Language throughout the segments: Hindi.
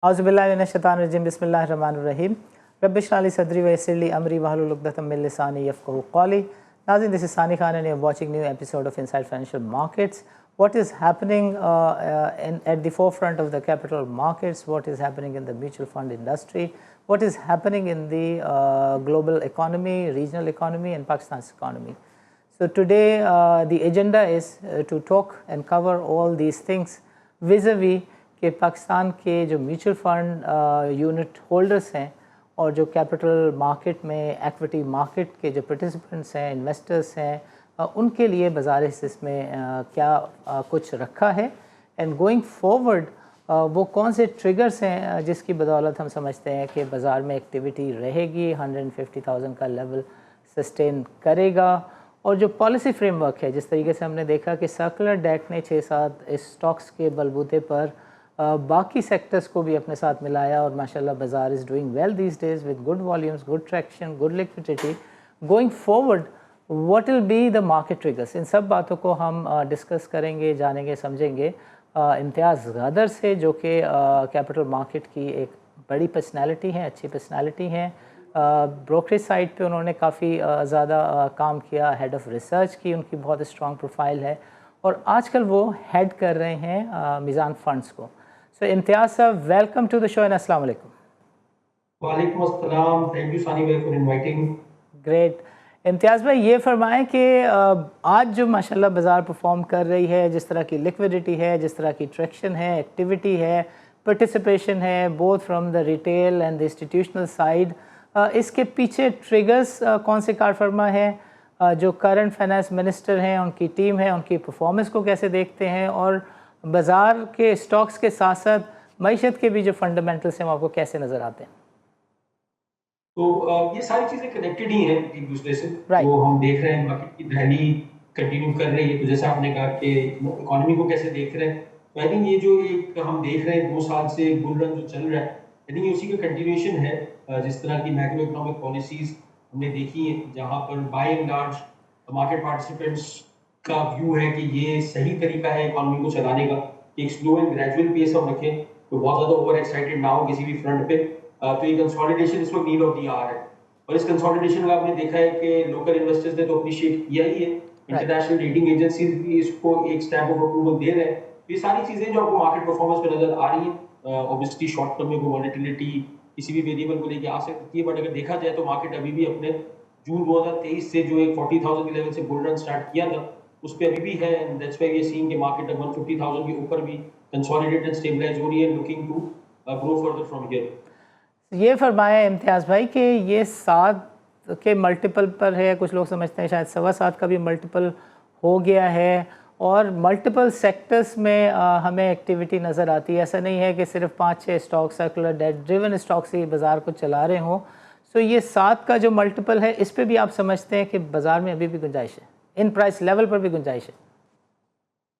औज़ुबिल्लाहिमिनश्शैतानिर्रजीम बिस्मिल्लाहिर्रहमानिर्रहीम रब्बि इश्रह ली सदरी व यस्सिर ली अमरी वहलुल उक़दतम मिन लिसानी यफ़क़हू क़ौली। Nazin, this is Sani Khan and you are watching new episode of Inside Financial Markets. What is happening at the forefront of the capital markets, what is happening in the mutual fund industry, what is happening in the global economy, regional economy and Pakistan's economy. So today the agenda is to talk and cover all these things vis-a-vis कि पाकिस्तान के जो म्यूचुअल फंड यूनिट होल्डर्स हैं और जो कैपिटल मार्केट में इक्विटी मार्केट के जो पार्टिसिपेंट्स हैं, इन्वेस्टर्स हैं, उनके लिए बाज़ार हिस्से में क्या कुछ रखा है एंड गोइंग फॉरवर्ड वो कौन से ट्रिगर्स हैं जिसकी बदौलत हम समझते हैं कि बाज़ार में एक्टिविटी रहेगी, 150,000 का लेवल सस्टेन करेगा। और जो पॉलिसी फ्रेमवर्क है, जिस तरीके से हमने देखा कि सर्कुलर डेट ने 6-7 स्टॉक्स के बलबूते पर बाकी सेक्टर्स को भी अपने साथ मिलाया और माशाल्लाह बाज़ार is doing well these days with good volumes, good traction, good liquidity. Going forward what will be the market triggers, इन सब बातों को हम डिस्कस करेंगे, जानेंगे, समझेंगे इम्तियाज़ गदर से, जो कि कैपिटल मार्केट की एक बड़ी पर्सनैलिटी है, अच्छी पर्सनैलिटी हैं। ब्रोकरेज साइड पे उन्होंने काफ़ी ज़्यादा काम किया, हेड ऑफ़ रिसर्च की उनकी बहुत स्ट्रॉन्ग प्रोफाइल है और आजकल वो हेड कर रहे हैं मीज़ान फंड्स को। So Imtiaz sir, welcome to the show and Assalamu alaikum. वालेकुम अस्सलाम, थैंक यू सानी भाई फॉर इनवाइटिंग। ग्रेट। इम्तियाज़ भाई ये फरमाएं कि आज जो माशाल्लाह बाज़ार परफॉर्म कर रही है, जिस तरह की लिक्विडिटी है, जिस तरह की ट्रैक्शन है, एक्टिविटी है, पार्टिसिपेशन है both from the retail and the institutional side, इसके पीछे ट्रिगर्स कौन से कार फरमा है, जो करंट फाइनेंस मिनिस्टर हैं, उनकी टीम है, उनकी परफॉर्मेंस को कैसे देखते हैं और बाज़ार के स्टॉक्स के साथ साथ मईशत के भी जो फंडामेंटल्स हैं वो आपको कैसे नज़र आते हैं? तो ये सारी चीजें कनेक्टेड ही हैं एक दूसरे से। तो हम देख रहे हैं मार्केट की रैली कंटिन्यू कर रही है। तो जैसा आपने कहा कि इकोनॉमी को कैसे देख रहे हैं, तो आई थिंक ये जो एक हम देख रहे हैं 2 साल से बुल रन जो चल रहा है, आई थिंक ये उसी का कंटिन्यूएशन है। जिस तरह की मैक्रो इकोनॉमिक पॉलिसीज हमने देखी है, जहाँ पर by and large market participants का व्यू है कि ये सही तरीका है इकोनॉमी को चलाने का, एक स्लो एंड ग्रेजुअल पेस हम रखें। तो बहुत ज़्यादा ओवर एक्साइटेड ना हो किसी भी फ्रंट पे। तो ये कंसोलिडेशन इस वक्त नीड ऑफ द आवर है और इस कंसोलिडेशन का आपने देखा है कि लोकल इन्वेस्टर्स ने तो अप्रिशिएट किया ही है, इंटरनेशनल रेटिंग एजेंसीज भी इसको एक स्टैम्प ऑफ अप्रूवल दे रहे हैं। तो ये सारी चीज़ें जो आपको मार्केट परफॉर्मेंस पे नजर आ रही है, ऑब्वियसली शॉर्ट टर्म में कोई वॉलेटिलिटी किसी भी वेरिएबल को लेकर आ सकती है, बट अगर देखा जाए तो मार्केट अभी भी अपने जून 2023 से जो एक 40,000 के लेवल से बुल रन स्टार्ट किया था उस पर अभी भी है। And that's why we are seeing कि मार्केट अब 150,000 के ऊपर भी कंसोलिडेट एंड स्टेबलाइज हो रही है, looking to grow further from here. ये फरमाया इम्तियाज़ भाई कि ये 7 के मल्टीपल पर है, कुछ लोग समझते हैं शायद 7.25 का भी मल्टीपल हो गया है और मल्टीपल सेक्टर्स में हमें एक्टिविटी नज़र आती है। ऐसा नहीं है कि सिर्फ 5-6 stock circular debt driven stocks ही बाज़ार को चला रहे हों। सो ये 7 का जो मल्टीपल है, इस पर भी आप समझते हैं कि बाज़ार में अभी भी गुंजाइश है, इन प्राइस लेवल पर भी गुंजाइश है?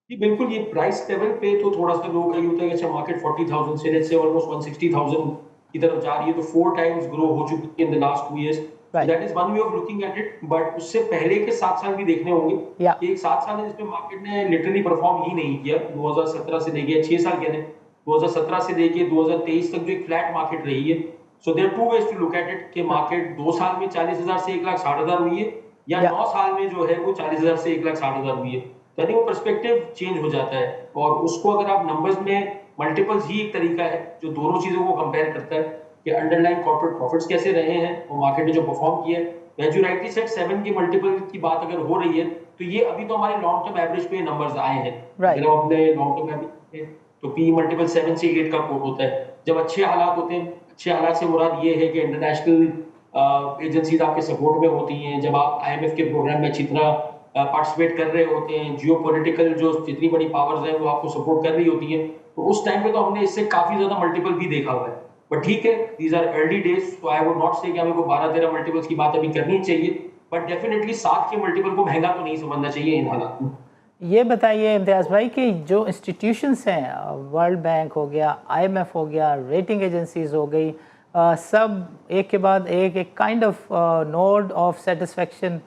जी बिल्कुल, ये प्राइस लेवल पे तो थोड़ा सा लोग ये होता है कि अच्छा मार्केट 40,000 से लेट्स से ऑलमोस्ट 160,000 की तरफ जा रही है, तो 4 टाइम्स ग्रो हो चुकी है in the last 2 years. So that is one way of looking at it. But उससे पहले के 7 साल भी देखने होंगे कि एक 7 साल है जिसमें मार्केट ने लिटरली परफॉर्म ही नहीं किया। 2017 से लेके 6 साल कह रहे हैं, 2017 से लेके 2023 तक जो एक फ्लैट मार्केट रही है। So there 2 ways to look at it कि मार्केट 2 साल में 40,000 से 1,60,000 हुई है या 9 साल में जो है वो 40,000 से 1,60,000 हुई है। तो आई थिंक वो पर्सपेक्टिव चेंज हो जाता है और उसको अगर आप नंबर्स में मल्टीपल्स ही एक तरीका है जो दोनों चीजों को कंपेयर करता है कि अंडरलाइन कॉर्पोरेट प्रॉफिट्स कैसे रहे हैं और मार्केट ने जो परफॉर्म किया है। जो राइटली सेट 7 के मल्टीपल की बात अगर हो रही है तो ये अभी तो हमारे लॉन्ग टर्म एवरेज पे नंबर्स आए हैं। अगर हम अपने लॉन्ग टर्म एवरेज तो पी मल्टीपल 7 से 8 का कोट होता है। जब अच्छे हालात होते हैं, अच्छे हालात से मुराद ये है कि इंटरनेशनल एजेंसीज आपके सपोर्ट में होती हैं, जब आप IMF के प्रोग्राम में अच्छी तरह पार्टिसिपेट कर रहे होते हैं, जियोपॉलिटिकल जो जितनी बड़ी पावर्स हैं वो आपको सपोर्ट कर रही होती हैं, तो उस टाइम पे तो हमने इससे काफी ज्यादा मल्टीपल भी देखा हुआ है। बट ठीक है, दीज आर अर्ली डेज, तो आई वुड नॉट से कि हमें को 12-13 मल्टीपल्स की बात अभी करनी चाहिए, बट डेफिनेटली 7 के मल्टीपल को महंगा तो नहीं समझना चाहिए इन हालात में। ये बताइए इम्तियाज़ भाई कि जो इंस्टीट्यूशंस हैं, वर्ल्ड बैंक हो गया, IMF हो गया, रेटिंग एजेंसीज हो गई, सब एक के बाद एक kind of node of satisfaction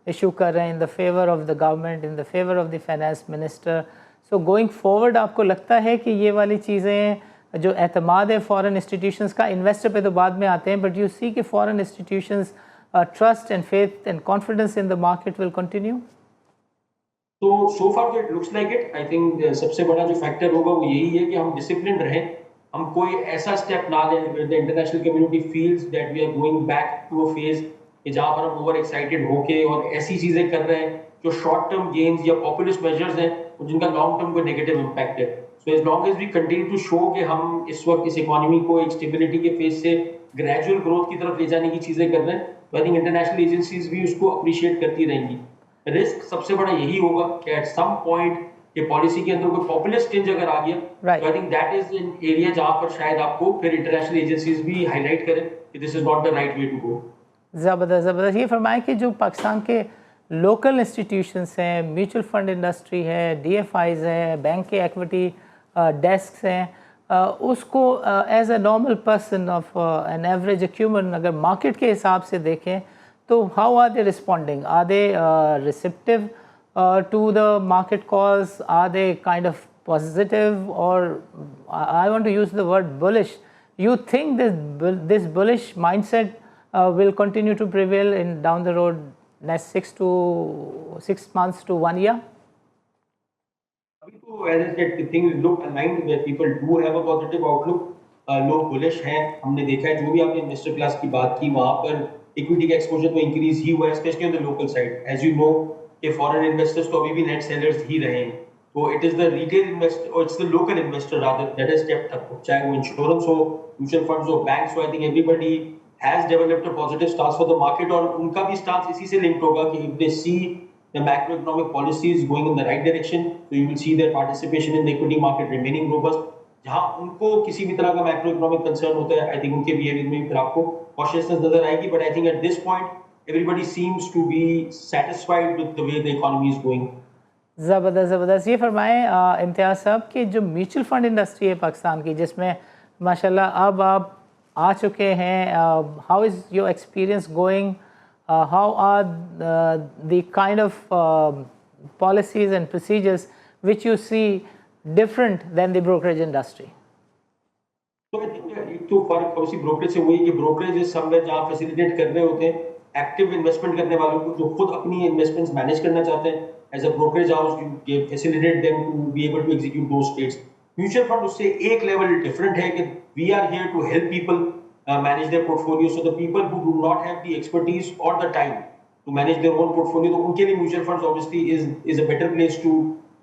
issue कर रहे हैं in the favour of the government, in the favour of the finance minister. So going forward आपको लगता है कि ये वाली चीज़ें जो एतमाद है फॉरेन इंस्टीट्यूशंस का, इन्वेस्टर पे तो बाद में आते हैं, बट यू सी कि foreign institutions trust and faith and confidence in the market will continue? तो so far it looks like it. I think सबसे बड़ा जो फैक्टर होगा वो यही है कि हम डिसिप्लिन रहें, हम कोई ऐसा स्टेप ना लें the international community feels that we are going back to a phase कि जहां पर हम ओवर एक्साइटेड होके और ऐसी चीजें कर रहे हैं जो शॉर्ट टर्म गेन्स या पॉपुलिस्ट मेजर्स हैं और जिनका लॉन्ग टर्म को नेगेटिव इम्पैक्ट है। So as long as we continue to show कि हम इस वक्त इस इकोनॉमी को एक स्टेबिलिटी के फेज से ग्रेजुअल ग्रोथ की तरफ ले जाने की चीजें कर रहे हैं, तो आई थिंक इंटरनेशनल एजेंसीज भी उसको अप्रिशिएट करती रहेंगी। रिस्क सबसे बड़ा यही होगा कि एट सम पॉइंट ये पॉलिसी के अंदर कोई पॉपुलिस्ट चेंज अगर आ गया, तो I think that is an area जहां पर शायद आपको फिर इंटरनेशनल एजेंसीज भी हाईलाइट करें कि this is not the right way to go. ज़बरदस्त ज़बरदस्त। ये फरमाएं कि जो पाकिस्तान के लोकल इंस्टीट्यूशंस हैं, म्यूचुअल फंड इंडस्ट्री है, DFIs हैं, बैंक के एक्विटी डेस्क हैं, उसको as a normal person of an average human अगर मार्केट के हिसाब से देखें तो how are they responding? Are they receptive to the market calls? Are they kind of positive, or I want to use the word bullish? You think this bullish mindset will continue to prevail in down the road next 6 months to 1 year? अभी तो as I said, things look aligned where people do have a positive outlook. लोग बुलिश हैं। हमने देखा है जो भी आपने इन्वेस्टर क्लास की बात की वहां पर इक्विटी का एक्सपोजर तो इंक्रीज ही हुआ है, especially on the local side. As you know कि फॉरेन इन्वेस्टर्स तो अभी भी नेट सेलर्स ही रहे हैं, तो it is the retail investor और it's the local investor rather that has stepped up, चाहे वो इंश्योरेंस हो, म्यूचुअल फंड्स हो, बैंक्स हो। I think everybody has developed a positive stance for the market, और उनका भी स्टांस इसी से लिंक्ड होगा कि if they C the macroeconomic policy is going in the right direction, so you will see their participation in the equity market remaining robust. जहां उनको किसी भी तरह का मैक्रो इकोनॉमिक कंसर्न होता है, आई थिंक उनके बिहेवियर में फिर आपको कॉशियसनेस नजर आएगी, but I think at this point everybody seems to be satisfied with the way the economy is going. ज़बरदस्त ज़बरदस्त। ये फरमाएं इम्तियाज़ साहब कि जो म्यूचुअल फंड इंडस्ट्री है पाकिस्तान की, जिसमें माशाल्लाह अब आप आ चुके हैं, how is your experience going? How are the kind of policies and procedures which you see different than the brokerage industry? तो आई थिंक एक तो फर्क ऑब्वियसली ब्रोकरेज से वही कि ब्रोकरेज इज समवेयर जहां फैसिलिटेट कर रहे होते हैं एक्टिव इन्वेस्टमेंट करने वालों को जो खुद अपनी इन्वेस्टमेंट्स मैनेज करना चाहते हैं। As a brokerage house you facilitate them to be able to execute those trades. Mutual fund उससे एक लेवल डिफरेंट है कि we are here to help people manage their portfolio, so the people who do not have the expertise और the time to manage their own portfolio, तो उनके लिए mutual funds obviously is a better place to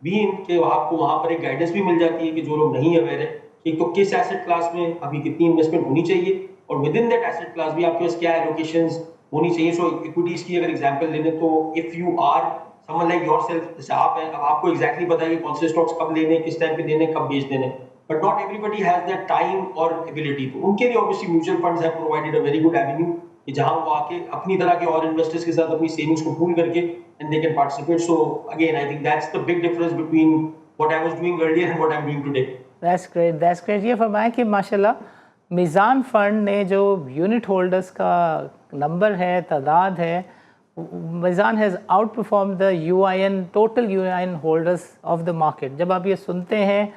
be in, के आपको वहां पर एक गाइडेंस भी मिल जाती है कि जो लोग नहीं अवेयर है एक तो किस एसेट क्लास में अभी कितनी इन्वेस्टमेंट होनी चाहिए, और with in that asset class भी आपके पास क्या एलोकेशंस होनी चाहिए। सो इक्विटीज की अगर एग्जांपल ले लें तो if you are someone like yourself, जैसे आप हैं, अब आपको एग्जैक्टली पता है कि कौन से स्टॉक्स कब लेने, किस टाइम पे लेने, कब बेच देने, but not everybody has that time और एबिलिटी। तो उनके लिए obviously mutual funds have provided a very good Avenue कि जहां वो आके अपनी तरह के और इन्वेस्टर्स के साथ अपनी सेविंग्स को पूल करके and they can participate. So again I think that's the big difference between what I was doing earlier and what I am doing today. That's great, that's great. ये फरमाएं कि माशाल्लाह मीज़ान फ़ंड ने जो यूनिट होल्डर्स का नंबर है, तादाद है, Meezan has outperform the UIN, total UIN holders of the market. जब आप ये सुनते हैं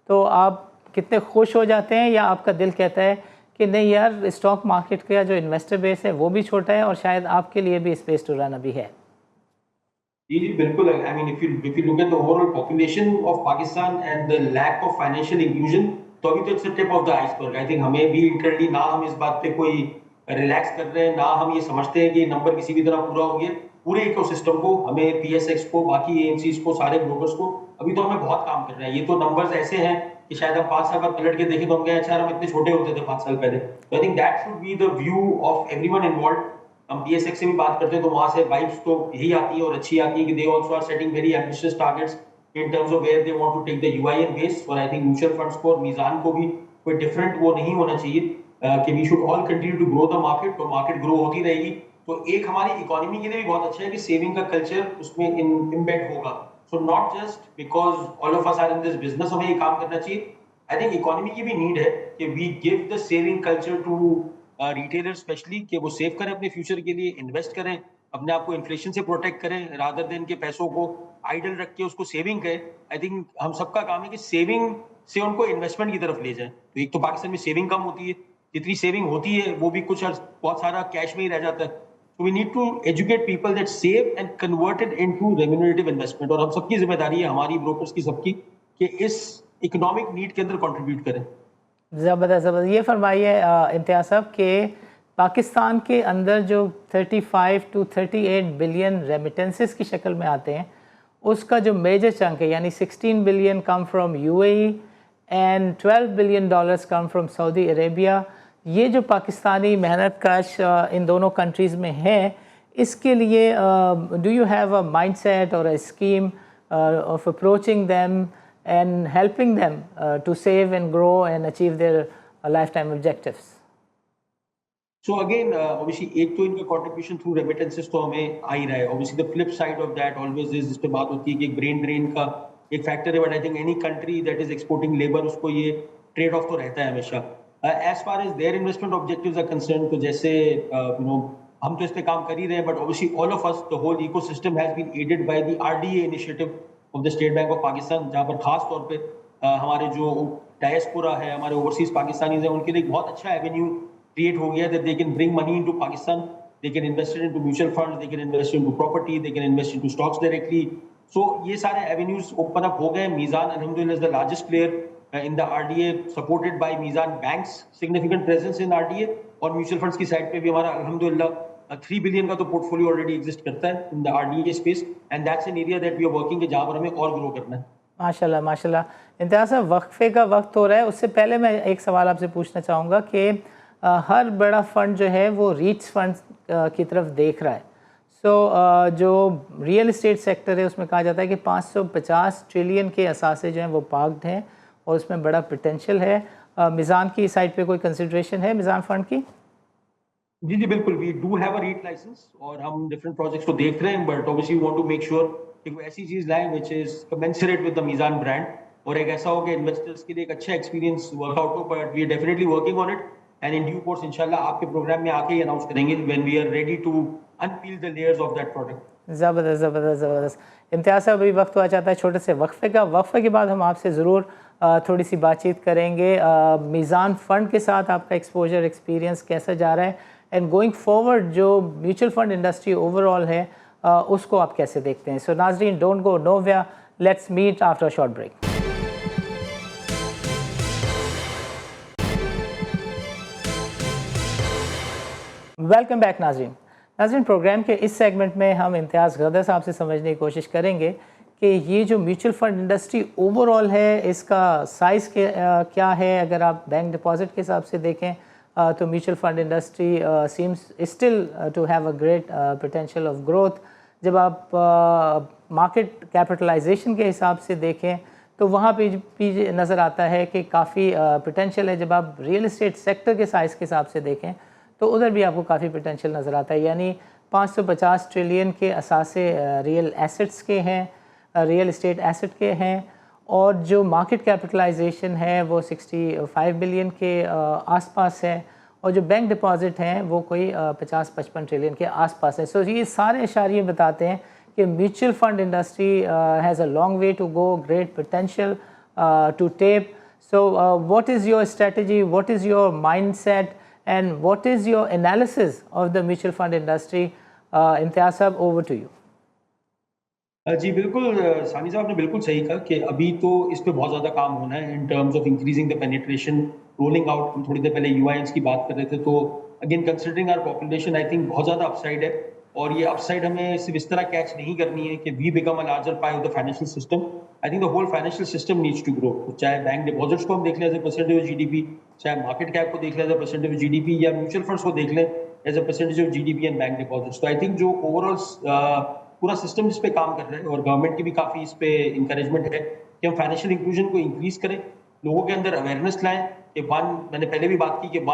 तो आप कितने खुश हो जाते हैं, या आपका दिल कहता है कि नहीं यार, स्टॉक मार्केट का जो इन्वेस्टर बेस है वो भी छोटा है और शायद आपके लिए भी स्पेस टू रन अभी है? जी जी बिल्कुल। I mean if you look at the overall population of Pakistan and the lack of financial inclusion, तो अभी तो it's the tip of the iceberg. I think हमें भी इंटरनली ना हम इस बात पे कोई रिलैक्स कर रहे हैं, ना हम ये समझते हैं कि ये नंबर किसी भी तरह पूरा हो गया। पूरे इकोसिस्टम को, हमें PSX को, बाकी एएमसीज को, सारे ब्रोकर्स को अभी तो हमें बहुत काम करना है। ये तो नंबर्स ऐसे हैं कि शायद हम 5 साल बाद पलट के देखें तो हम कहें अच्छा हम इतने छोटे होते थे 5 साल पहले। तो I think that should be the view of everyone involved. हम PSX से भी बात करते हैं तो वहां से वाइब्स तो यही आती है और अच्छी आती है कि they also are setting very ambitious targets in terms of where they want to take the UIN base. और आई थिंक म्यूचुअल फंड्स को और मीजान को भी कोई डिफरेंट वो नहीं होना चाहिए कि we should all continue to grow the market. तो मार्केट ग्रो होती रहेगी तो एक हमारी इकोनॉमी के लिए भी बहुत अच्छा है कि सेविंग का कल्चर उसमें इम्बेड होगा। So not just because all of us are in this business हमें ये काम करना चाहिए। आई थिंक इकोनॉमी की भी नीड है कि we give the saving culture to retailer specially, कि वो सेव करें अपने फ्यूचर के लिए, इन्वेस्ट करें, अपने आप को इन्फ्लेशन से प्रोटेक्ट करें, रादर देन के पैसों को आइडल रख के उसको सेविंग करें। आई थिंक हम सबका काम है कि सेविंग से उनको इन्वेस्टमेंट की तरफ ले जाए। तो एक तो पाकिस्तान में सेविंग कम होती है, जितनी सेविंग होती है वो भी कुछ बहुत सारा कैश में ही रह जाता है। तो we need to educate people that save and convert it into remunerative investment. और हम सबकी जिम्मेदारी है, हमारी ब्रोकर्स की सबकी, कि इस इकोनॉमिक नीड के अंदर कंट्रीब्यूट करें। ज़बरदस्त ज़बरदस्त। ये फरमाइए इम्तियाज़ साहब कि पाकिस्तान के अंदर जो 35 टू 38 बिलियन रेमिटेंसेस की शक्ल में आते हैं, उसका जो मेजर चंक है यानी 16 billion come from UAE and 12 billion dollars come from Saudi Arabia. ये जो पाकिस्तानी मेहनत कश इन दोनों कंट्रीज़ में है, इसके लिए do you have a mindset और a scheme of approaching them and helping them to save and grow and achieve their lifetime objectives? So again, obviously एक तो इनका contribution through remittances तो हमें आ ही रहा है। Obviously the flip side of that always is, जिस पे बात होती है कि एक brain drain का एक factor है, but I think any country that is exporting labor उसको ये trade off तो रहता है हमेशा। As far as their investment objectives are concerned, तो जैसे हम तो इस पे काम कर ही रहे हैं, but obviously all of us, the whole ecosystem has been aided by the RDA initiative of the State Bank of Pakistan, जहाँ पर खास तौर पे हमारे जो डायस्पोरा है, हमारे ओवरसीज पाकिस्तानीज हैं, उनके लिए एक बहुत अच्छा एवेन्यू क्रिएट हो गया, that they can bring money into Pakistan, they can invest it into mutual funds, they can invest into property, they can invest into stocks directly. So ये सारे avenues open up हो गए। मीज़ान alhamdulillah is the largest player in the RDA, supported by Meezaan banks, significant presence in RDA, और म्यूचुअल फंड्स की साइड पे भी हमारा alhamdulillah 3 बिलियन का तो पोर्टफोलियो ऑलरेडी एग्जिस्ट करता है in the R D A space, and that's an area that we are working है, जहां पर हमें और ग्रो करना है। माशाल्लाह माशाल्लाह। इम्तियाज़ साहब, वक्फे का वक्त हो रहा है, उससे पहले मैं एक सवाल आपसे पूछना चाहूँगा कि हर बड़ा फंड जो है वो रीट्स फंड की तरफ देख रहा है। सो जो रियल इस्टेट सेक्टर है उसमें कहा जाता है कि 550 ट्रिलियन के असासे जो हैं वो पार्क्ड हैं और उसमें बड़ा पोटेंशियल है। मीज़ान की साइड पे कोई कंसिडरेशन है मीज़ान फंड की? जी जी बिल्कुल, we do have a REIT license और हम डिफरेंट प्रोजेक्ट्स को देख रहे हैं, but obviously we want to make sure कि कोई ऐसी चीज लाएं which is commensurate with the Meezan brand, और एक ऐसा हो कि इन्वेस्टर्स के लिए एक अच्छा एक्सपीरियंस वर्कआउट हो। But we are definitely working on it, and in due course इंशाल्लाह आपके प्रोग्राम में आके ही अनाउंस करेंगे when we are ready to unpeel the layers of that product. ज़बरदस्त ज़बरदस्त ज़बरदस्त। इम्तियाज़ साहब, अभी वक्त हुआ चाहता है छोटे से वक्फे का। वक्फे के बाद हम आपसे ज़रूर थोड़ी सी बातचीत करेंगे। मीज़ान फ़ंड के साथ आपका एक्सपोजर एक्सपीरियंस कैसा जा रहा है, एंड गोइंग फॉरवर्ड जो म्यूचुअल फंड इंडस्ट्री ओवरऑल है उसको आप कैसे देखते हैं। सो नाज़रीन, don't go nowhere, let's meet after a short break. Welcome back नाज़रीन, प्रोग्राम के इस सेगमेंट में हम इम्तियाज़ गदर साहब से समझने की कोशिश करेंगे कि ये जो म्यूचुअल फंड इंडस्ट्री ओवरऑल है, इसका साइज़ क्या है। अगर आप बैंक डिपॉजिट के हिसाब से देखें तो mutual fund industry seems still to have a great potential of growth. जब आप मार्केट कैपिटलाइजेशन के हिसाब से देखें तो वहाँ पे भी नज़र आता है कि काफ़ी पोटेंशियल है। जब आप रियल इस्टेट सेक्टर के साइज़ के हिसाब से देखें तो उधर भी आपको काफ़ी पोटेंशियल नज़र आता है, यानी 550 ट्रिलियन के असासे रियल एसेट्स के हैं, रियल इस्टेट एसेट के हैं, और जो मार्केट कैपिटलाइजेशन है वो 65 बिलियन के आसपास है, और जो बैंक डिपॉजिट हैं वो कोई 50-55 ट्रिलियन के आसपास है। सो ये सारे इशारे बताते हैं कि mutual fund industry has a long way to go, great potential to tap. So what is your strategy, what is your mindset, and what is your analysis of the mutual fund industry? इम्तियाज़ साहब, over to you. जी बिल्कुल, सानी साहब ने बिल्कुल सही कहा कि अभी तो इस पे बहुत ज़्यादा काम होना है इन terms of increasing the penetration, rolling out. हम थोड़ी देर पहले यूआईएन्स की बात कर रहे थे, तो again considering our population, I think बहुत ज़्यादा अपसाइड है, और ये अपसाइड हमें सिर्फ इस तरह कैच नहीं करनी है कि we become a larger pie of the financial system. I think the whole financial system needs to grow. चाहे बैंक डिपॉजिट्स को हम देख लें as a percentage of GDP, चाहे मार्केट कैप को देख लें as a percentage of GDP, या म्यूचुअल फंड्स को देख लें as a percentage of GDP and bank deposits. तो आई थिंक जो ओवरऑल पूरा सिस्टम इस पे काम कर रहा है, और गवर्नमेंट की भी काफी इस पे इंकरेजमेंट है कि हम फाइनेंशियल इंक्लूजन को इंक्रीज करें, लोगों के अंदर अवेयरनेस लाएं कि मैंने पहले भी बात की कि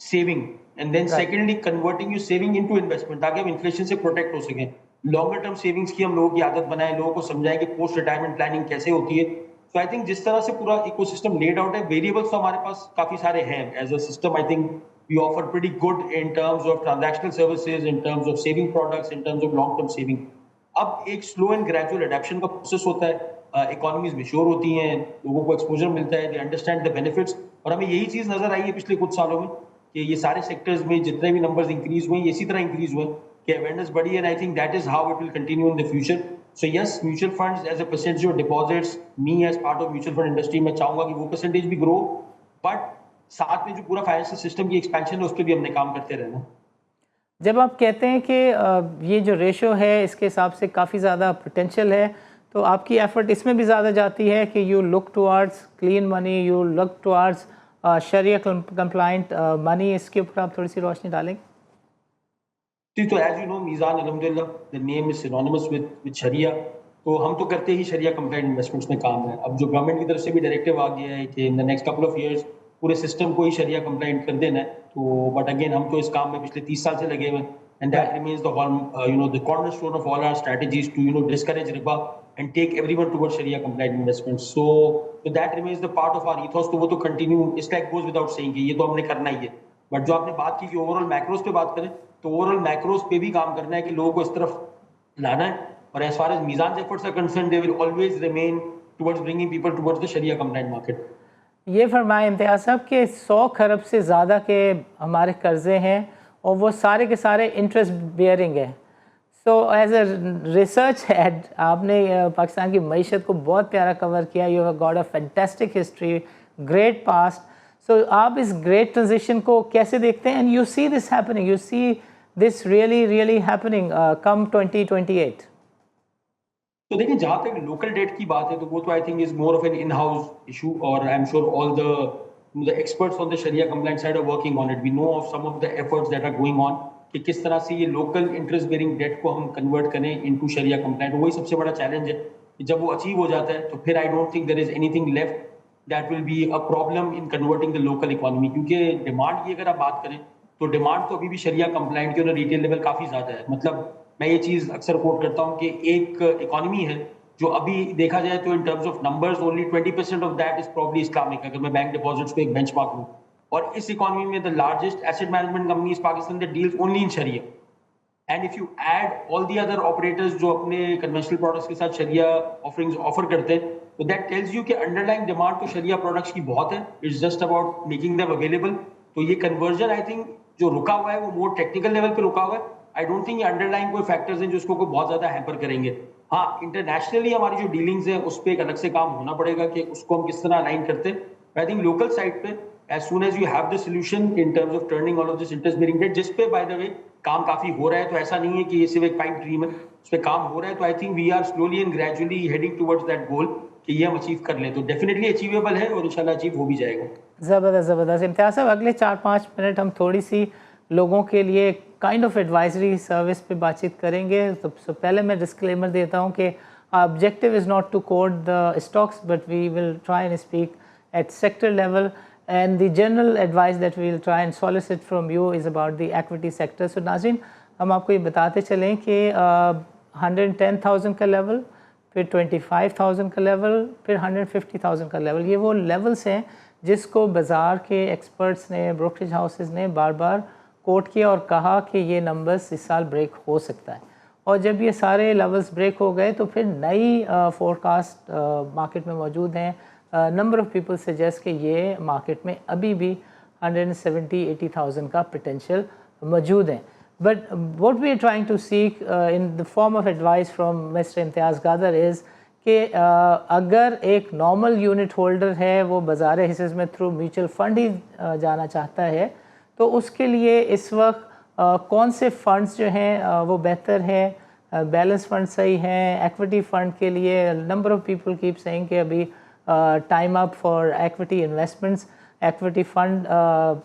saving, and then secondly converting you saving into investment, ताकि हम इन्फ्लेशन से प्रोटेक्ट हो सकें। लॉन्गर टर्म सेविंग्स की हम लोगों की आदत बनाएं, लोगों को समझाएं कि पोस्ट रिटायरमेंट प्लानिंग कैसे होती है। तो आई थिंक जिस तरह से पूरा इकोसिस्टम लेड आउट है, वेरिएबल्स तो हमारे पास काफी सारे हैं as a system. I think we offer pretty good in terms of transactional services, in terms of saving products, in terms of long term saving. अब एक स्लो एंड ग्रेजुअल अडैप्शन का प्रोसेस होता है इकोनॉमीज मैच्योर होती हैं, लोगों को एक्सपोजर मिलता है, दे अंडरस्टैंड द बेनिफिट्स। और हमें यही चीज नजर आई है पिछले कुछ सालों में कि ये सारे सेक्टर्स में जितने भी नंबर्स इंक्रीज हुए, इसी तरह इंक्रीज हुए कि अवेयरनेस बढ़ी है। And I think that is how it will continue in the future. So yes, mutual funds as a percentage of deposits, me as part of mutual fund industry, मैं चाहूंगा कि वो परसेंटेज भी ग्रो, बट साथ में जो पूरा फाइनेंशियल सिस्टम की एक्सपेंशन है उस पर भी हमने काम करते रहना। जब आप कहते हैं कि ये जो रेशो है इसके हिसाब से काफ़ी ज़्यादा पोटेंशियल है, तो आपकी एफर्ट इसमें भी ज़्यादा जाती है कि you look towards clean money, you look towards शरिया कंप्लाइंट मनी, इसके ऊपर आप थोड़ी सी रोशनी डालेंगे? तो एज यू नो मीज़ान, अल्हम्दुलिल्लाह the name is synonymous with sharia. तो हम तो करते ही शरिया कंप्लाइंट इन्वेस्टमेंट्स में काम है। अब जो गवर्नमेंट की तरफ से भी डायरेक्टिव आ गया है कि इन the next couple of years पूरे सिस्टम को ही शरिया कंप्लाइंट कर देना है, तो बट अगेन हम तो इस काम में पिछले 30 साल से लगे हुए हैं, and that remains the cornerstone of all our strategies to discourage रिबा एंड टेक एवरीवन टुवर्ड्स शरिया compliant investments. So that remains the part of our ethos. तो वो तो continue, it's like goes without saying कि ये तो हमने करना ही है। बट जो आपने बात की कि ओवरऑल मैक्रोस पे बात करें, तो ओवरऑल मैक्रोस पे भी काम करना है कि लोगों को इस तरफ लाना है। और as far as Meezan efforts are concerned, they will always remain towards bringing people towards the sharia compliant market. ये फरमाएं इम्तियाज़ साहब कि 100 खरब से ज़्यादा के हमारे कर्ज़े हैं और वो सारे के सारे इंटरेस्ट बेयरिंग है। So as a research head आपने पाकिस्तान की मईशत को बहुत प्यारा कवर किया। You have got a fantastic history, great past. So आप इस ग्रेट ट्रांजिशन को कैसे देखते हैं? And you see this happening, you see this really happening come 2028? तो देखिए, जहां तक लोकल डेट की बात है तो वो तो I think is more of an in house issue, और I am sure all the experts on the sharia compliant side are working on it. We know of some of the efforts that are going on कि किस तरह से ये लोकल इंटरेस्ट बेरिंग डेट को हम कन्वर्ट करें इनटू शरिया कंप्लाइंट। वही सबसे बड़ा चैलेंज है कि जब वो अचीव हो जाता है तो फिर I don't think there is anything left that will be a problem in converting the local economy. क्योंकि डिमांड की अगर आप बात करें तो डिमांड तो अभी भी शरिया कंप्लाइंट की रिटेल लेवल काफी ज्यादा है। मतलब मैं ये चीज अक्सर कोट करता हूँ कि एक इकोनॉमी है जो अभी देखा जाए तो इन terms of numbers only 20% of that is probably Islamic, अगर मैं बैंक डिपॉजिट्स को एक बेंचमार्क लूं। और इस इकोनॉमी में the largest asset management company is Pakistan that deals only in शरिया। And if you add all the other operators जो अपने कन्वेंशनल प्रोडक्ट्स के साथ शरिया ऑफरिंग्स ऑफर करते हैं, तो दैट टेल्स यू कि अंडरलाइंग डिमांड तो शरिया प्रोडक्ट्स की बहुत है, it's just about making them available. तो ये कन्वर्जन आई थिंक जो रुका हुआ है वो मोर टेक्निकल लेवल पे रुका हुआ है। आई डोंट थिंक ये अंडरलाइंग कोई फैक्टर्स हैं जो उसको बहुत ज्यादा हैम्पर करेंगे। हाँ, इंटरनेशनली हमारी जो डीलिंग्स है उस पर एक अलग से काम होना पड़ेगा कि उसको हम किस तरह अलाइन करते हैं। आई थिंक लोकल साइड पे as soon as you have the solution in terms of turning all of this interest bearing debt, जिस पे by the way काम काफी हो रहा है, तो ऐसा नहीं है कि ये सिर्फ एक पाइप ड्रीम है, उस पे काम हो रहा है। तो I think we are slowly and gradually heading towards that goal कि ये हम अचीव कर लें। तो डेफिनेटली अचीवेबल है और इंशाल्लाह अचीव हो भी जाएगा। ज़बरदस्त इम्तियाज़ साहब, अगले 4-5 मिनट हम थोड़ी सी लोगों के लिए काइंड ऑफ एडवाइजरी सर्विस पे बातचीत करेंगे। तो पहले मैं डिस्क्लेमर देता हूँ कि objective is not to quote the stocks, but we will try and speak at sector level, and the general advice that we will try and solicit from you is about the equity sector. So नाज़रीन, हम आपको ये बताते चलें कि 110,000 का लेवल, फिर 25,000 का लेवल, फिर 150,000 का लेवल, ये वो लेवल्स हैं जिसको बाज़ार के एक्सपर्ट्स ने, ब्रोकरेज हाउसेस ने बार बार कोट किया और कहा कि ये नंबर्स इस साल ब्रेक हो सकता है। और जब ये सारे लेवल्स ब्रेक हो गए तो फिर नई फोरकास्ट मार्केट में मौजूद हैं। नंबर ऑफ पीपल सजेस्ट कि ये मार्केट में अभी भी 170,000-80,000 का पोटेंशियल मौजूद है। But what we are trying to seek in the form of advice from mister Imtiaz Gader is कि अगर एक नॉर्मल यूनिट होल्डर है वो बाज़ार हिस्सेस में थ्रू म्यूचुअल फंड ही जाना चाहता है, तो उसके लिए इस वक्त कौन से फंड्स जो हैं वो बेहतर है? बैलेंस फंड सही हैं? एक्विटी फ़ंड के लिए number of people keep saying कि अभी time up for equity investments, equity fund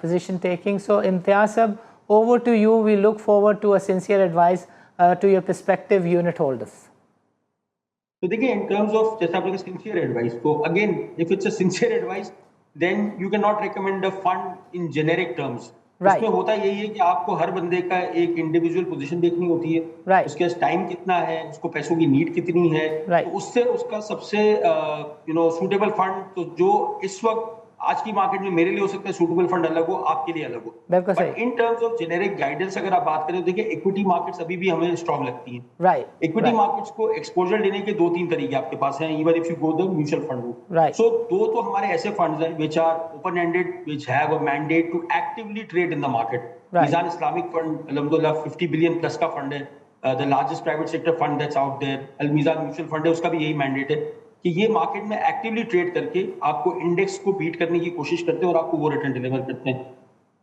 position taking. So Imtiaz sab, over to you. We look forward to a sincere advice to your prospective unit holders. तो देखिए, in terms of जैसे आपने कहा sincere advice, तो again if it's a sincere advice then you cannot recommend a fund in generic terms. Right. इसमें होता यही है कि आपको हर बंदे का एक इंडिविजुअल पोजीशन देखनी होती है। Right. उसके पास टाइम कितना है, उसको पैसों की नीड कितनी है। Right. तो उससे उसका सबसे सूटेबल फंड तो जो इस वक्त आज की मार्केट में मेरे लिए हो सकता है सूटेबल फंड अलग हो, आपके लिए अलग हो। बिल्कुल बट सही। इन टर्म्स ऑफ जेनेरिक गाइडेंस अगर आप बात करें तो देखिए इक्विटी मार्केट्स अभी भी हमें स्ट्रांग लगती हैं। राइट इक्विटी राइट मार्केट्स को एक्सपोजर लेने के 2-3 तरीके आपके पास हैं, even if you go the mutual fund route. Right so दो तो हमारे ऐसे फंड्स हैं which are open ended, which have a mandate to actively trade in the market. Right Meezan Islamic fund अल्हम्दुलिल्लाह 50 बिलियन प्लस का फंड है, the largest private sector fund that's out there. Al Meezan mutual fund है, उसका भी यही मैंडेट है कि ये मार्केट में एक्टिवली ट्रेड करके आपको इंडेक्स को बीट करने की कोशिश करते हैं और आपको वो रिटर्न डिलीवर करते हैं।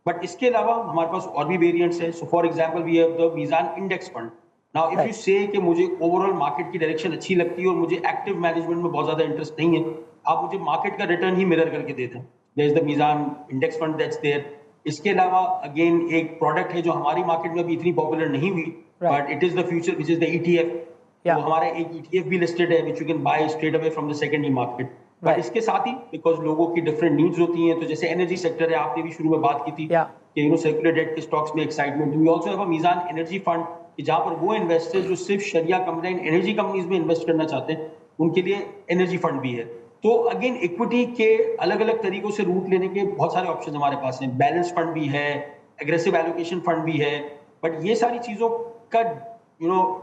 बट इसके अलावा हमारे पास और भी वेरिएंट्स हैं। So for example we have the Meezan index fund. Now if you right say कि मुझे ओवरऑल मार्केट की डायरेक्शन अच्छी लगती है और मुझे एक्टिव मैनेजमेंट में बहुत ज्यादा इंटरेस्ट नहीं है, आप मुझे मार्केट का रिटर्न ही मिरर करके दे दें, there is the Meezan index fund that's there. इसके अलावा अगेन एक प्रोडक्ट है जो हमारी मार्केट में भी इतनी पॉपुलर नहीं हुई, right but it is the future which is the ETF। तो या हमारा एक ETF भी लिस्टेड है which you can by straight away from the secondary market. But right इसके साथ ही बिकॉज लोगों की डिफरेंट नीड्स होती हैं, तो जैसे एनर्जी सेक्टर है, आपने भी शुरू में बात की थी या कि सर्कुलर डेट के स्टॉक्स में excitement. We also have a Meezan energy fund कि जहां पर वो इन्वेस्टर्स जो सिर्फ शरिया कंप्लाइंट एनर्जी कंपनीज में इन्वेस्ट करना चाहते हैं, उनके लिए एनर्जी फंड भी है। तो अगेन इक्विटी के अलग अलग तरीकों से रूट लेने के बहुत सारे ऑप्शन हमारे पास हैं। बैलेंस फंड भी है, एग्रेसिव एलोकेशन फंड भी है, बट ये सारी चीजों का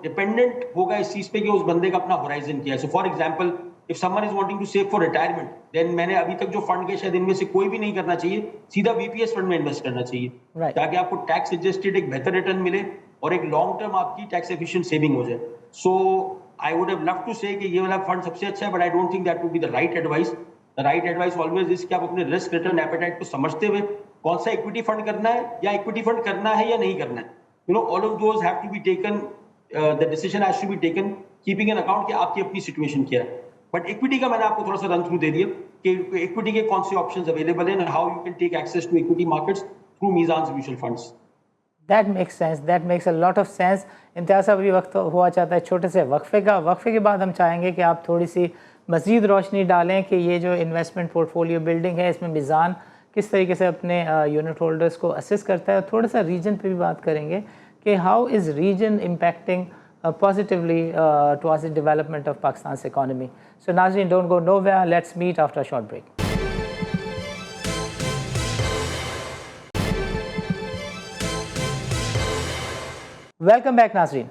डिपेंडेंट होगा इस चीज पे कि उस बंदे का अपना होराइजन क्या है। So for example if someone is wanting to save for retirement, then मैंने अभी तक जो फंड के शायद इनमें से कोई भी नहीं करना चाहिए, सीधा VPS फंड में इन्वेस्ट करना चाहिए, राइट ताकि आपको टैक्स एडजस्टेड एक बेहतर रिटर्न मिले और एक लॉन्ग टर्म आपकी टैक्स एफिशिएंट सेविंग हो जाए। So I would have love to say कि ये वाला फंड सबसे अच्छा है, but I don't think that would be the right advice. The right advice always is कि आप अपने रिस्क रिटर्न एपेटाइट को समझते हुए कौन सा इक्विटी फंड करना है, या इक्विटी फंड करना है या नहीं करना है। All of those have to be taken, the decision has to be taken keeping in account कि आपकी अपनी सिचुएशन क्या है। बट इक्विटी का मैंने आपको थोड़ा सा रन थ्रू दे दिया कि इक्विटी के कौन से ऑप्शंस अवेलेबल हैं, how you can take access to equity markets through Meezan mutual funds. That makes sense, that makes a lot of sense. Imtiaz साहब, अभी वक्त हुआ चाहता है छोटे से वक्फे का। वक्फे के बाद हम चाहेंगे कि आप थोड़ी सी मज़ीद रोशनी डालें कि ये जो इन्वेस्टमेंट पोर्टफोलियो बिल्डिंग है, इसमें मीज़ान किस तरीके से अपने यूनिट होल्डर्स को असिस्ट करता है। और थोड़ा सा रीजन पे भी बात करेंगे कि how is region impacting positively towards the development of Pakistan's economy. So Nazreen, don't go nowhere. Let's meet after a short break. Welcome back, Nazreen.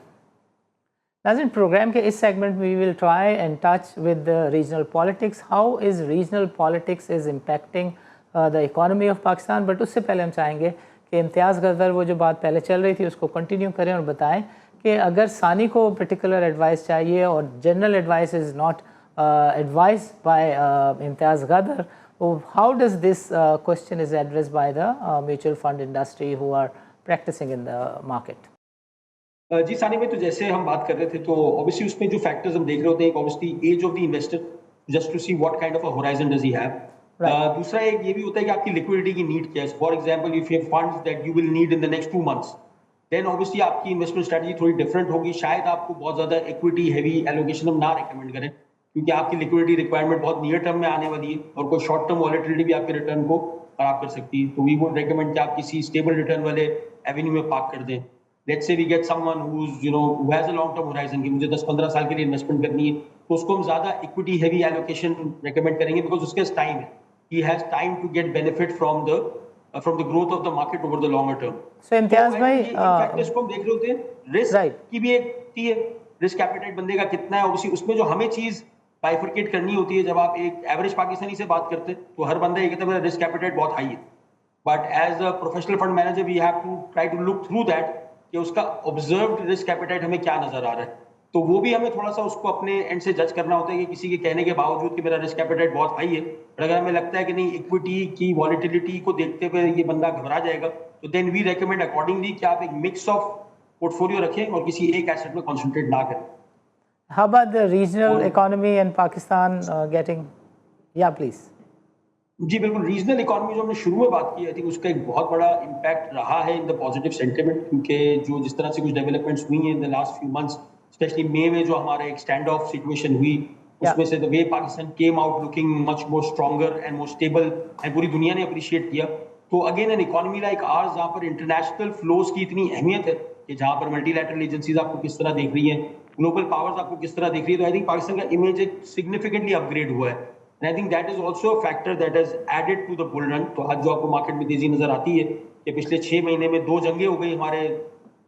Nazreen, program के इस segment में we will try and touch with the regional politics. How is regional politics is impacting the economy of Pakistan? But उससे पहले हम चाहेंगे कि इम्तियाज़ गदर वो जो बात पहले चल रही थी उसको कंटिन्यू करें और बताएं कि अगर सानी को पर्टिकुलर एडवाइस चाहिए और general advice is not advice by Imtiaz Gadar, how does this question is addressed by the mutual fund industry who are practicing in the market? जी सानी भाई, तो जैसे हम बात कर रहे थे, तो ऑब्वियसली उसमें जो फैक्टर्स हम देख रहे होते हैं, obviously age of the investor, just to see what kind of a horizon does he have. दूसरा एक ये भी होता है कि आपकी लिक्विडिटी की नीड क्या है। For example if you have funds that you will need in the next 2 months, then obviously आपकी इन्वेस्टमेंट स्ट्रेटजी थोड़ी डिफरेंट होगी। शायद आपको बहुत ज्यादा इक्विटी हैवी एलोकेशन हम ना रिकमेंड करें, क्योंकि आपकी लिक्विडिटी रिक्वायरमेंट बहुत नियर टर्म में आने वाली है और कोई शॉर्ट टर्म वॉलेटिलिटी भी आपके रिटर्न को खराब कर सकती है। तो वी वुड रिकमेंड कि आप किसी स्टेबल रिटर्न वाले एवेन्यू में पार्क कर दें। Let's say we get someone who has a long term horizon कि मुझे 10-15 साल के लिए इन्वेस्टमेंट करनी है, तो उसको हम ज्यादा इक्विटी हैवी एलोकेशन रिकमेंड करेंगे, बिकॉज उसके पास टाइम है, he has time to get benefit from the growth of the market over the longer term. So Imtiaz भाई, फैक्टर्स को हम देख रहे होते हैं। रिस्क की भी एक है, रिस्क एपेटाइट बंदे का कितना है। उसी उसमें जो हमें चीज बाइफरकेट करनी होती है, जब आप एक एवरेज पाकिस्तानी से बात करते हैं तो हर बंदा ये कहता है मेरा रिस्क एपेटाइट बहुत हाई है, but as a professional fund manager we have to try to look through that कि उसका ऑब्जर्व्ड रिस्क एपेटाइट हमें क्या नजर आ रहा है। तो वो भी हमें थोड़ा सा उसको अपने एंड से जज करना होता है कि किसी के कहने के बावजूद कि मेरा रिस्क एपेटाइट बहुत हाई है, और अगर हमें लगता है कि नहीं इक्विटी की वॉलेटिलिटी को देखते हुए ये बंदा घबरा जाएगा, तो देन वी रेकमेंड अकॉर्डिंगली कि आप एक मिक्स ऑफ पोर्टफोलियो रखें और किसी एक एसेट में कॉन्सेंट्रेट ना करें। How about the regional economy and Pakistan getting? Yeah, please. जी बिल्कुल, रीजनल इकोनॉमी जो हमने शुरू में बात की, आई थिंक उसका एक बहुत बड़ा इम्पैक्ट रहा है इन द पॉजिटिव सेंटिमेंट, क्योंकि जो जिस तरह से कुछ डेवलपमेंट्स हुई हैं in the last few months, specially मई में जो हमारा एक स्टैंड ऑफ सिचुएशन हुई, उसमें से the way Pakistan came out looking much more stronger and more stable, and पूरी दुनिया ने अप्रिशिएट किया। तो again an economy like ours, जहाँ पर इंटरनेशनल फ्लोज की इतनी अहमियत है, कि जहाँ पर मल्टीलैटरल एजेंसीज आपको किस तरह देख रही हैं, ग्लोबल पावर्स आपको किस तरह देख रही है, तो आई थिंक पाकिस्तान का इमेज एक सिग्निफिकेंटली अपग्रेड हुआ है। And I think that is also a factor that has added to the bull run. तो आज जो आपको मार्केट में तेजी नजर आती है कि पिछले 6 महीने में 2 जंगें हो गई हमारे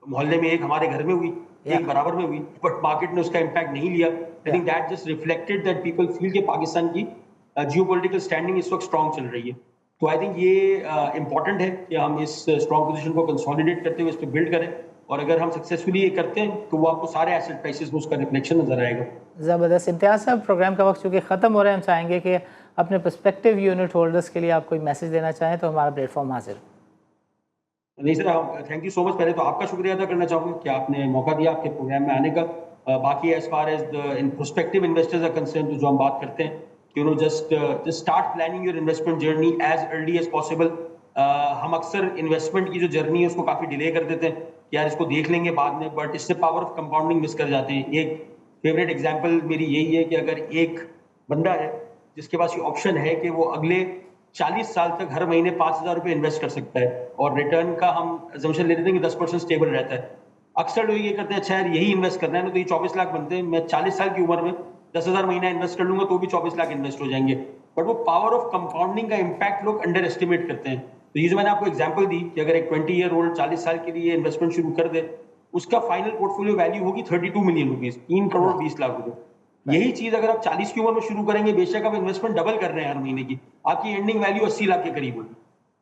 मोहल्ले में, एक हमारे घर में हुई, एक बराबर में हुई, बट मार्केट ने उसका इम्पैक्ट नहीं लिया. आई think that just reflected that people feel कि पाकिस्तान की जियोपॉलिटिकल स्टैंडिंग इस वक्त स्ट्रांग चल रही है. तो आई थिंक ये इंपॉर्टेंट है कि हम इस स्ट्रांग पोजीशन को कंसोलिडेट करते हुए इस पर बिल्ड करें, और अगर हम सक्सेसफुली ये करते हैं तो वो आपको सारे एसेट प्राइसेस में उसका रिफ्लेक्शन नजर आएगा. ज़बरदस्त. इम्तियाज़ साहब, प्रोग्राम का वक्त चूँकि ख़त्म हो रहा है, हम चाहेंगे कि अपने पर्सपेक्टिव यूनिट होल्डर्स के लिए आप कोई मैसेज देना चाहें तो हमारा प्लेटफॉर्म हाजिर. नहीं sir, thank you so much. पहले तो आपका शुक्रिया अदा करना चाहूँगा कि आपने मौका दिया आपके प्रोग्राम में आने का. बाकी as far as the in prospective investors are concern, तो जो हम बात करते हैं कि just start planning your investment journey as early as possible. हम अक्सर इन्वेस्टमेंट की जो जर्नी है उसको काफ़ी डिले कर देते हैं कि यार इसको देख लेंगे बाद में, बट इससे पावर ऑफ कंपाउंडिंग मिस कर जाते हैं. एक फेवरेट एग्जाम्पल मेरी यही है कि अगर एक बंदा है जिसके पास ये ऑप्शन है कि वो अगले 40 साल तक हर महीने 5,000 रुपये इन्वेस्ट कर सकता है, और रिटर्न का हम अजम्पशन ले लेते हैं कि 10% स्टेबल रहता है. अक्सर लोग ये करते हैं, अच्छा यार यही इन्वेस्ट करना है ना, तो ये 24 लाख बनते हैं, मैं 40 साल की उम्र में 10,000 महीना इन्वेस्ट कर लूंगा तो भी 24 लाख इन्वेस्ट हो जाएंगे. बट वो पावर ऑफ कंपाउंडिंग का इम्पैक्ट लोग अंडर एस्टिमेट करते हैं. तो ये जो मैंने आपको एग्जाम्पल दी कि अगर एक 20 ईयर ओल्ड 40 साल के लिए इन्वेस्टमेंट शुरू कर दे, उसका फाइनल पोर्टफोलियो वैल्यू होगी 32 मिलियन रुपीज, 3 करोड़ 20 लाख रुपए. यही चीज अगर आप 40 की उम्र में शुरू करेंगे, बेशक आप इन्वेस्टमेंट डबल कर रहे हैं हर महीने की, आपकी एंडिंग वैल्यू 80 लाख के करीब होगी.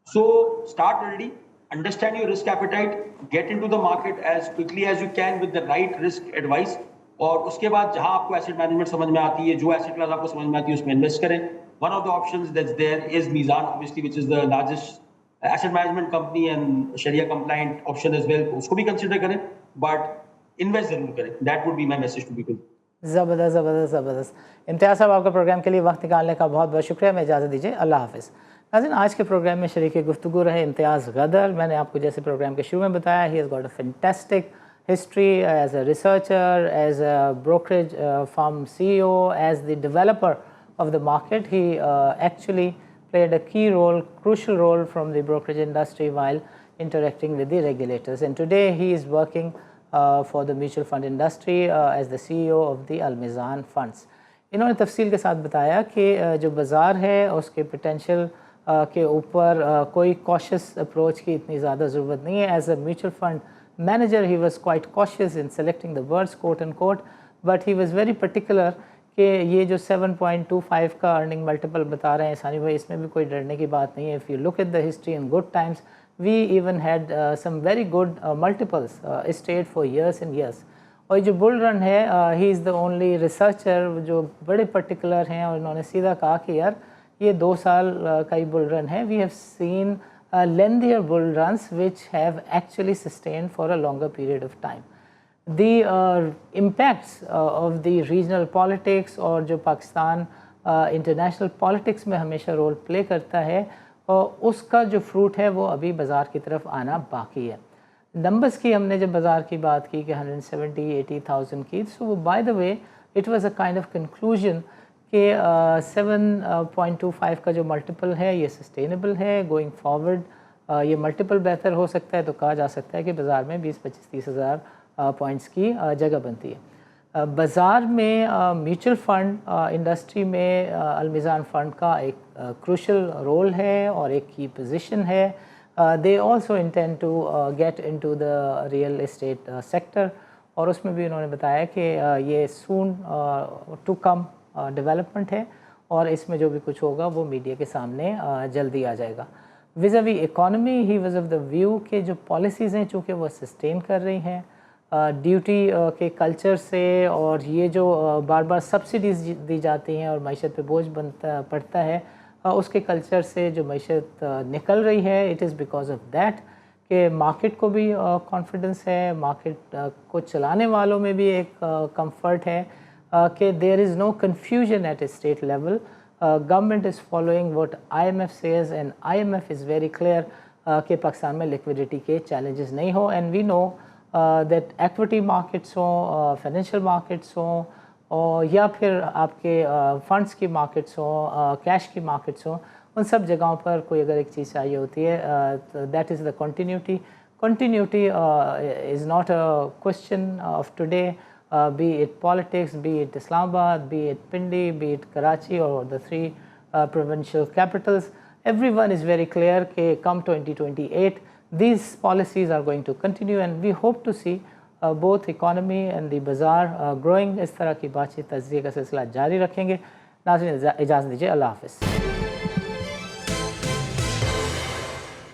So start early, understand your risk appetite, get into the market as quickly as you can with the right risk advice, और उसके बाद जहां आपको एसेट मैनेजमेंट समझ में आती है, जो एसेट क्लास आपको समझ में आती है उसमें इन्वेस्ट करें. One of the options that's there is Meezan, obviously, which is the largest asset management company and शरिया कंप्लायंट ऑप्शन एज वेल. उसको भी कंसीडर करें, बट इन्वेस्ट जरूर करें. That would be my message to people. ज़बरदस्त ज़बरदस्त ज़बरदस्त. इम्तियाज़ साहब, आपका प्रोग्राम के लिए वक्त निकालने का बहुत बहुत शुक्रिया. मैं इजाज़त दीजिए, अल्लाह हाफ़िज़. नाज़रीन, आज के प्रोग्राम में शरीक गुफ्तगू रहे इम्तियाज़ गदर. मैंने आपको जैसे प्रोग्राम के शुरू में बताया, he has got a fantastic history as a researcher, as a brokerage firm CEO, as the developer of the market. He actually played a key role, crucial role from the brokerage industry while interacting with the regulators. And today he is working for the mutual fund industry as the CEO of the Al Mizan funds. इन्होंने तफसील के साथ बताया कि जो बाज़ार है उसके पोटेंशियल के ऊपर कोई कॉशियस अप्रोच की इतनी ज़्यादा ज़रूरत नहीं है. As a mutual fund manager, he was quite cautious in selecting the words, quote unquote, but he was very particular कि ये जो 7.25 का अर्निंग मल्टीपल बता रहे हैं सानी भाई, इसमें भी कोई डरने की बात नहीं है. If you look at the history in good times, we even had some very good multiples stayed for years and years. और जो बुल रन है, he is the only researcher जो बड़े पर्टिकुलर हैं, और इन्होंने सीधा कहा कि यार ये 2 साल का ही बुल रन है. We have seen lengthier bull runs which have actually sustained for a longer period of time. The impacts of the regional politics और जो पाकिस्तान इंटरनेशनल पॉलिटिक्स में हमेशा रोल प्ले करता है, उसका जो फ्रूट है वो अभी बाज़ार की तरफ आना बाकी है. नंबर्स की हमने जब बाज़ार की बात की कि 170-80,000 की, so by the way it was a kind of conclusion कि 7.25 का जो मल्टीपल है ये सस्टेनेबल है गोइंग फॉरवर्ड. ये मल्टीपल बेहतर हो सकता है तो कहा जा सकता है कि बाज़ार में 20-25-30 हज़ार पॉइंट्स की जगह बनती है. बाज़ार में म्यूचुअल फंड इंडस्ट्री में अल मिज़ान फ़ंड का एक क्रूशल रोल है और एक की पोजीशन है. They also intend to get into the real estate sector, और उसमें भी उन्होंने बताया कि ये सून टू कम डेवलपमेंट है, और इसमें जो भी कुछ होगा वो मीडिया के सामने जल्दी आ जाएगा. Vis-a-vis economy, he was of the view के जो पॉलिसीज़ हैं चूँकि वो सस्टेन कर रही हैं ड्यूटी के कल्चर से, और ये जो बार बार सब्सिडीज़ दी जाती हैं और मईशत पे बोझ बनता पड़ता है, उसके कल्चर से जो मईशत निकल रही है, it is because of that कि मार्केट को भी कॉन्फिडेंस है, मार्केट को चलाने वालों में भी एक कंफर्ट है कि there is no confusion at a state level. Government is following what IMF says, and IMF is very clear कि पाकिस्तान में लिक्विडिटी के चैलेंजेस नहीं हो. And we know that equity markets हों, फाइनेंशियल मार्केट्स हों, और या फिर आपके फंड्स की मार्केट्स हों, कैश की मार्केट्स हों, उन सब जगहों पर कोई अगर एक चीज़ चाहिए होती है तो that is the continuity. Continuity is not a question of today. be it politics, be it Islamabad, be it Pindi, be it Karachi or the three provincial capitals. Everyone is very clear that come 2028 these policies are going to continue and we hope to see both economy and the bazaar growing. इस तरह की बातचीत तज्ज़िये का सिलसिला जारी रखेंगे। नाज़रीन इजाज़त दीजिए, अल्लाह हाफ़िज़।